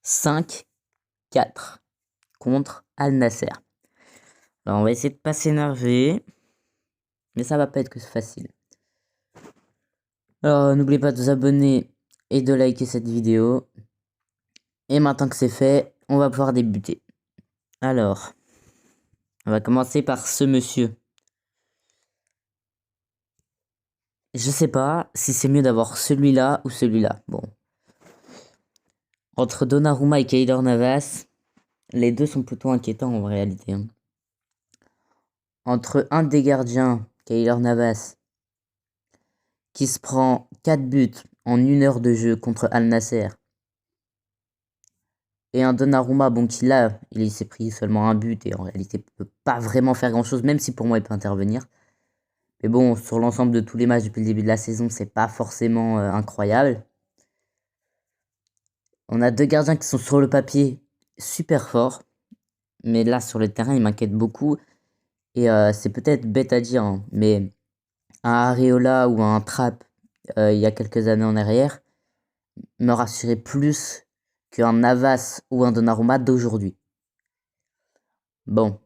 5-4 contre Al Nasser. Alors on va essayer de pas s'énerver, mais ça va pas être que facile. Alors n'oubliez pas de vous abonner et de liker cette vidéo. Et maintenant que c'est fait, on va pouvoir débuter. Alors, on va commencer par ce monsieur. Je sais pas si c'est mieux d'avoir celui-là ou celui-là. Bon. Entre Donnarumma et Keylor Navas, les deux sont plutôt inquiétants en réalité. Entre un des gardiens, Keylor Navas, qui se prend 4 buts en 1 heure de jeu contre Al Nasser, et un Donnarumma, bon, qui là, il s'est pris seulement un but et en réalité peut pas vraiment faire grand chose, même si pour moi il peut intervenir. Mais bon, sur l'ensemble de tous les matchs depuis le début de la saison, c'est pas forcément incroyable. On a deux gardiens qui sont sur le papier super forts, mais là sur le terrain, ils m'inquiètent beaucoup. Et c'est peut-être bête à dire, hein, mais un Areola ou un Trapp il y a quelques années en arrière me rassurait plus qu'un Navas ou un Donnarumma d'aujourd'hui. Bon.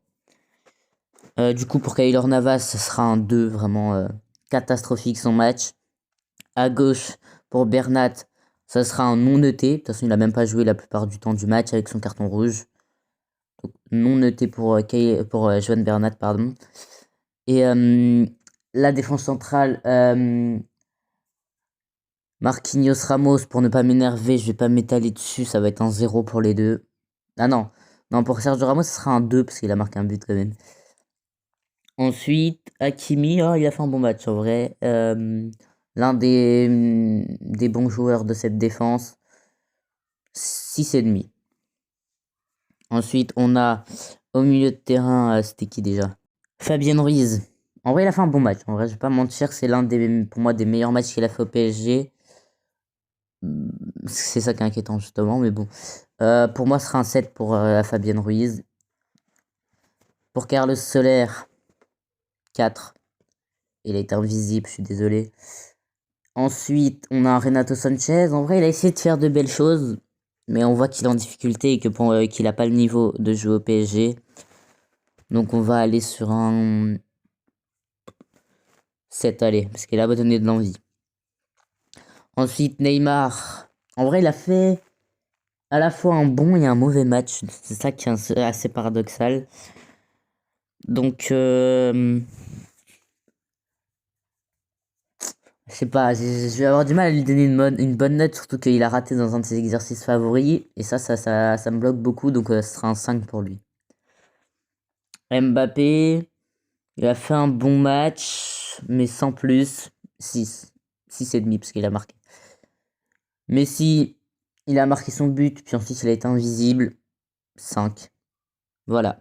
Du coup, pour Keylor Navas, ce sera un 2 vraiment catastrophique son match. À gauche, pour Bernat, ça sera un non noté. De toute façon, il n'a même pas joué la plupart du temps du match avec son carton rouge. Donc, non noté pour Joan Bernat, pardon. Et la défense centrale, Marquinhos Ramos, pour ne pas m'énerver, je vais pas m'étaler dessus, ça va être un 0 pour les deux. Ah non, non, pour Sergio Ramos, ce sera un 2 parce qu'il a marqué un but quand même. Ensuite, Hakimi, oh, il a fait un bon match en vrai. L'un des bons joueurs de cette défense. 6,5. Ensuite, on a au milieu de terrain, c'était qui déjà? Fabien Ruiz. En vrai, il a fait un bon match. En vrai, je vais pas mentir, c'est l'un pour moi des meilleurs matchs qu'il a fait au PSG. C'est ça qui est inquiétant justement, mais bon. Pour moi, ce sera un 7 pour Fabien Ruiz. Pour Carlos Soler, 4. Il est invisible, je suis désolé. Ensuite, on a Renato Sanchez. En vrai, il a essayé de faire de belles choses, mais on voit qu'il est en difficulté et que qu'il n'a pas le niveau de jouer au PSG. Donc on va aller sur un 7, allez, parce qu'il a donné de l'envie. Ensuite, Neymar. En vrai, il a fait à la fois un bon et un mauvais match. C'est ça qui est assez paradoxal. Donc, je sais pas, je vais avoir du mal à lui donner une bonne note, surtout qu'il a raté dans un de ses exercices favoris. Et ça me bloque beaucoup, donc ce sera un 5 pour lui. Mbappé, il a fait un bon match, mais sans plus. 6. 6,5 parce qu'il a marqué. Messi, il a marqué son but, puis ensuite il a été invisible. 5. Voilà.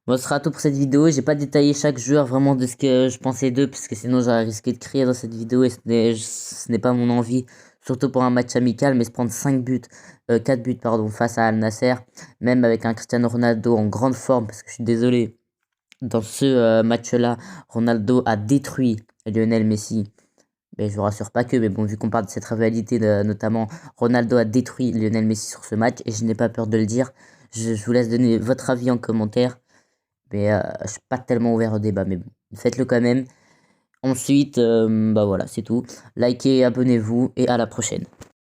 Bon, ce sera tout pour cette vidéo. J'ai pas détaillé chaque joueur vraiment de ce que je pensais d'eux, parce que sinon j'aurais risqué de crier dans cette vidéo et ce n'est pas mon envie, surtout pour un match amical, mais se prendre 5 buts, 4 buts pardon, face à Al Nasser, même avec un Cristiano Ronaldo en grande forme, parce que je suis désolé, dans ce match-là, Ronaldo a détruit Lionel Messi. Mais je vous rassure pas que, mais bon, vu qu'on parle de cette rivalité, notamment, Ronaldo a détruit Lionel Messi sur ce match, et je n'ai pas peur de le dire. Je vous laisse donner votre avis en commentaire. Mais je suis pas tellement ouvert au débat, mais bon, faites-le quand même. Ensuite, bah voilà, c'est tout. Likez, abonnez-vous et à la prochaine.